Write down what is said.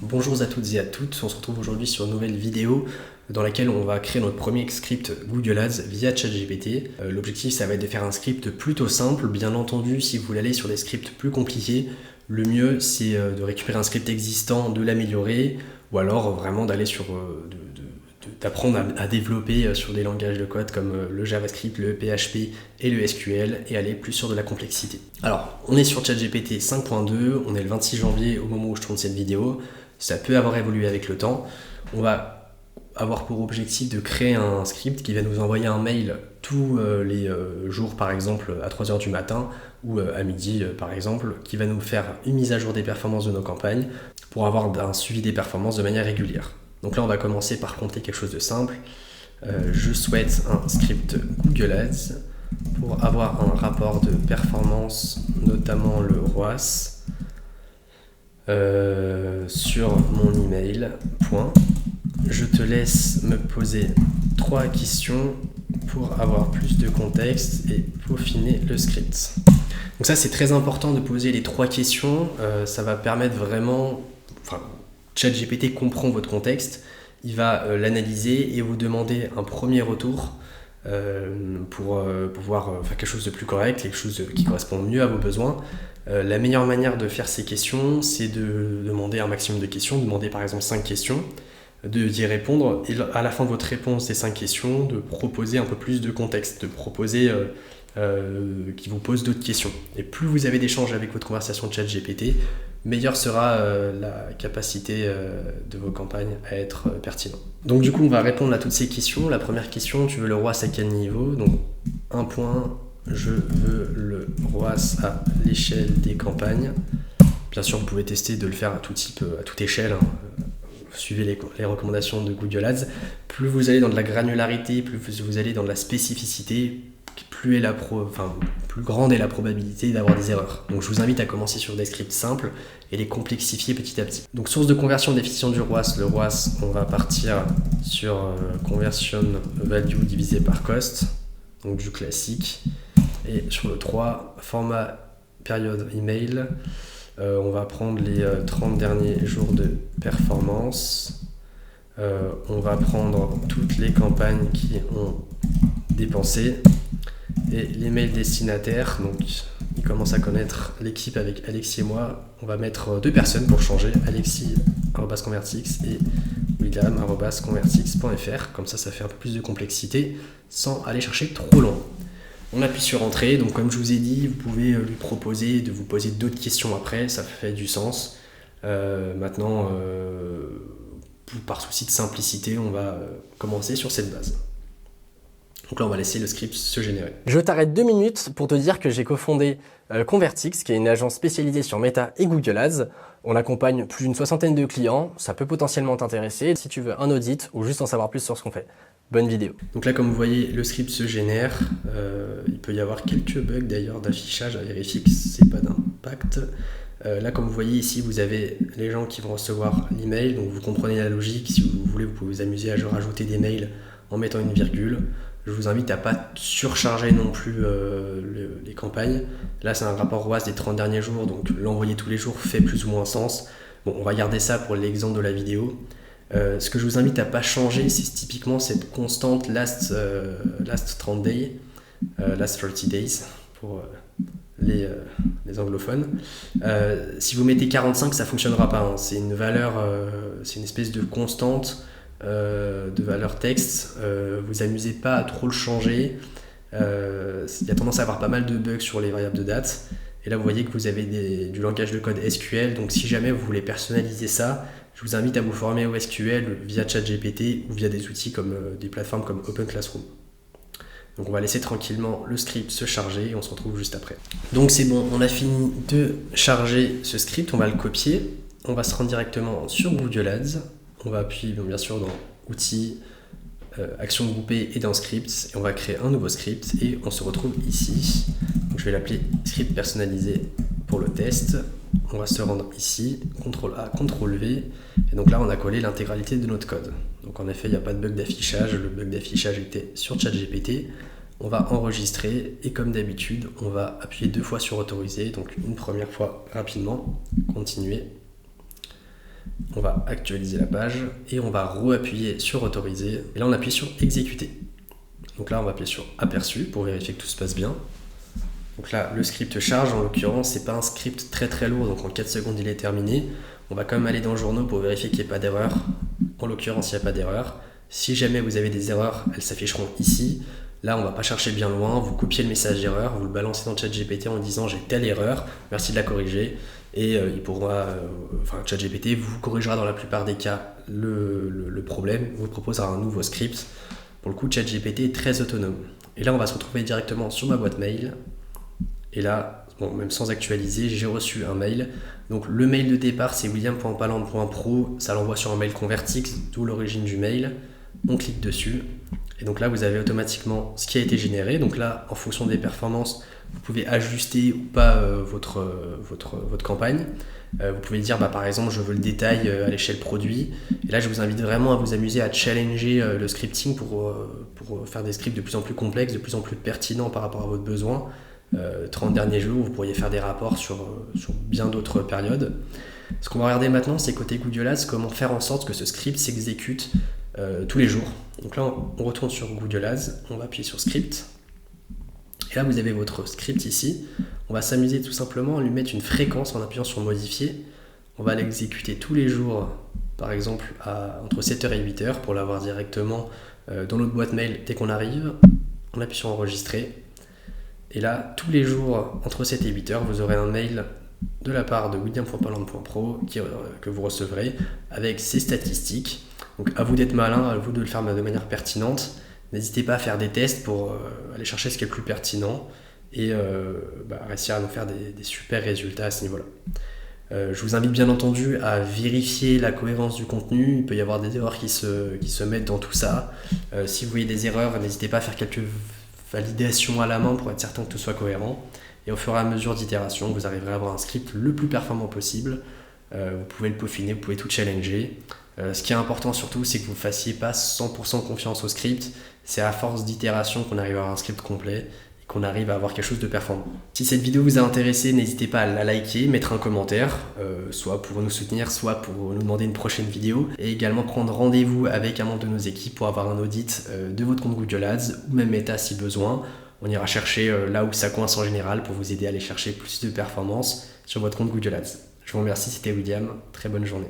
Bonjour à toutes et à toutes, on se retrouve aujourd'hui sur une nouvelle vidéo dans laquelle on va créer notre premier script Google Ads via ChatGPT. L'objectif ça va être de faire un script plutôt simple, bien entendu si vous voulez aller sur des scripts plus compliqués, le mieux c'est de récupérer un script existant, de l'améliorer, ou alors vraiment d'aller sur d'apprendre à développer sur des langages de code comme le JavaScript, le PHP et le SQL et aller plus sur de la complexité. Alors, on est sur ChatGPT 5.2, on est le 26 janvier au moment où je tourne cette vidéo. Ça peut avoir évolué avec le temps. On va avoir pour objectif de créer un script qui va nous envoyer un mail tous les jours, par exemple à 3h du matin ou à midi, par exemple, qui va nous faire une mise à jour des performances de nos campagnes pour avoir un suivi des performances de manière régulière. Donc là, on va commencer par compter quelque chose de simple. Je souhaite un script Google Ads pour avoir un rapport de performance, notamment le ROAS, sur mon email. Point. Je te laisse me poser 3 questions pour avoir plus de contexte et peaufiner le script. Donc ça, c'est très important de poser les 3 questions. Ça va permettre vraiment... ChatGPT comprend votre contexte, il va l'analyser et vous demander un premier retour pour pouvoir faire quelque chose de plus correct, quelque chose qui correspond mieux à vos besoins. La meilleure manière de faire ces questions, c'est de demander un maximum de questions, de demander par exemple 5 questions, d'y répondre et à la fin de votre réponse des 5 questions, de proposer un peu plus de contexte, de proposer qui vous pose d'autres questions. Et plus vous avez d'échanges avec votre conversation de ChatGPT, meilleure sera la capacité de vos campagnes à être pertinentes. Donc du coup, on va répondre à toutes ces questions. La première question, tu veux le ROAS à quel niveau? Donc un point, je veux le ROAS à l'échelle des campagnes. Bien sûr, vous pouvez tester de le faire à tout type, à toute échelle. Suivez les recommandations de Google Ads. Plus vous allez dans de la granularité, plus vous allez dans de la spécificité, plus grande est la probabilité d'avoir des erreurs. Donc je vous invite à commencer sur des scripts simples et les complexifier petit à petit. Donc source de conversion, définition du ROAS. Le ROAS, on va partir sur conversion value divisé par cost, donc du classique. Et sur le 3, format période email, on va prendre les 30 derniers jours de performance. On va prendre toutes les campagnes qui ont dépensé. Et l'email destinataire, donc il commence à connaître l'équipe avec Alexis et moi. On va mettre 2 personnes pour changer, Alexis@convertix et William@convertix.fr. Comme ça fait un peu plus de complexité sans aller chercher trop loin. On appuie sur entrée, donc comme je vous ai dit, vous pouvez lui proposer de vous poser d'autres questions après, ça fait du sens. Maintenant, par souci de simplicité, on va commencer sur cette base. Donc là, on va laisser le script se générer. Je t'arrête 2 minutes pour te dire que j'ai cofondé Convertix, qui est une agence spécialisée sur Meta et Google Ads. On accompagne plus d'une 60aine de clients, ça peut potentiellement t'intéresser si tu veux un audit ou juste en savoir plus sur ce qu'on fait. Bonne vidéo. Donc là, comme vous voyez, le script se génère. Il peut y avoir quelques bugs d'ailleurs d'affichage à vérifier que c'est pas d'impact. Là, comme vous voyez ici, vous avez les gens qui vont recevoir l'email. Donc vous comprenez la logique. Si vous voulez, vous pouvez vous amuser à rajouter des mails en mettant une virgule. Je vous invite à ne pas surcharger non plus les campagnes. Là, c'est un rapport ROAS des 30 derniers jours, donc l'envoyer tous les jours fait plus ou moins sens. Bon, on va garder ça pour l'exemple de la vidéo. Ce que je vous invite à ne pas changer, c'est typiquement cette constante last 30 days, last 30 days pour les anglophones. Si vous mettez 45, ça ne fonctionnera pas. Hein. C'est une valeur, c'est une espèce de constante de valeur texte. Vous amusez pas à trop le changer. Il y a tendance à avoir pas mal de bugs sur les variables de date. Et là, vous voyez que vous avez du langage de code SQL. Donc, si jamais vous voulez personnaliser ça, je vous invite à vous former au SQL via ChatGPT ou via des outils comme des plateformes comme Open Classroom. Donc, on va laisser tranquillement le script se charger et on se retrouve juste après. Donc, c'est bon, on a fini de charger ce script. On va le copier. On va se rendre directement sur Google Ads. On va appuyer bien sûr dans Outils, Actions groupées et dans Scripts. Et on va créer un nouveau script et on se retrouve ici. Donc, je vais l'appeler script personnalisé pour le test. On va se rendre ici, CTRL-A, CTRL-V. Et donc là, on a collé l'intégralité de notre code. Donc en effet, il n'y a pas de bug d'affichage. Le bug d'affichage était sur ChatGPT. On va enregistrer et comme d'habitude, on va appuyer 2 fois sur autoriser. Donc une première fois rapidement, continuer. On va actualiser la page et on va re-appuyer sur autoriser. Et là, on appuie sur exécuter. Donc là, on va appuyer sur aperçu pour vérifier que tout se passe bien. Donc là, le script charge. En l'occurrence, c'est pas un script très lourd, donc en 4 secondes, il est terminé. On va quand même aller dans le journal pour vérifier qu'il n'y ait pas d'erreur. En l'occurrence, il n'y a pas d'erreur. Si jamais vous avez des erreurs, elles s'afficheront ici. Là, on ne va pas chercher bien loin. Vous copiez le message d'erreur, vous le balancez dans ChatGPT en disant j'ai telle erreur, merci de la corriger. Et il pourra, ChatGPT vous corrigera dans la plupart des cas le problème, vous proposera un nouveau script. Pour le coup, ChatGPT est très autonome. Et là, on va se retrouver directement sur ma boîte mail. Et là, bon, même sans actualiser, j'ai reçu un mail. Donc le mail de départ, c'est william.paland.pro. Ça l'envoie sur un mail Convertix, d'où l'origine du mail. On clique dessus. Et donc là, vous avez automatiquement ce qui a été généré. Donc là, en fonction des performances, vous pouvez ajuster ou pas votre campagne. Vous pouvez dire, par exemple, je veux le détail à l'échelle produit. Et là, je vous invite vraiment à vous amuser à challenger le scripting pour faire des scripts de plus en plus complexes, de plus en plus pertinents par rapport à votre besoin. 30 derniers jours, vous pourriez faire des rapports sur bien d'autres périodes. Ce qu'on va regarder maintenant, c'est côté Google Ads, comment faire en sorte que ce script s'exécute tous les jours. Donc là, on retourne sur Google Ads, on va appuyer sur Script. Et là, vous avez votre script ici. On va s'amuser tout simplement à lui mettre une fréquence en appuyant sur Modifier. On va l'exécuter tous les jours, par exemple entre 7h et 8h pour l'avoir directement dans notre boîte mail dès qu'on arrive. On appuie sur Enregistrer. Et là, tous les jours, entre 7 et 8h, vous aurez un mail de la part de william.paland.pro que vous recevrez avec ses statistiques. Donc à vous d'être malin, à vous de le faire de manière pertinente. N'hésitez pas à faire des tests pour aller chercher ce qui est le plus pertinent et réussir à nous faire des super résultats à ce niveau-là. Je vous invite bien entendu à vérifier la cohérence du contenu. Il peut y avoir des erreurs qui se mettent dans tout ça. Si vous voyez des erreurs, n'hésitez pas à faire quelques validations à la main pour être certain que tout soit cohérent. Et au fur et à mesure d'itération, vous arriverez à avoir un script le plus performant possible. Vous pouvez le peaufiner, vous pouvez tout challenger. Ce qui est important surtout, c'est que vous ne fassiez pas 100% confiance au script. C'est à force d'itération qu'on arrive à avoir un script complet et qu'on arrive à avoir quelque chose de performant. Si cette vidéo vous a intéressé, n'hésitez pas à la liker, mettre un commentaire, soit pour nous soutenir, soit pour nous demander une prochaine vidéo. Et également prendre rendez-vous avec un membre de nos équipes pour avoir un audit de votre compte Google Ads ou même Meta si besoin. On ira chercher là où ça coince en général pour vous aider à aller chercher plus de performance sur votre compte Google Ads. Je vous remercie, c'était William. Très bonne journée.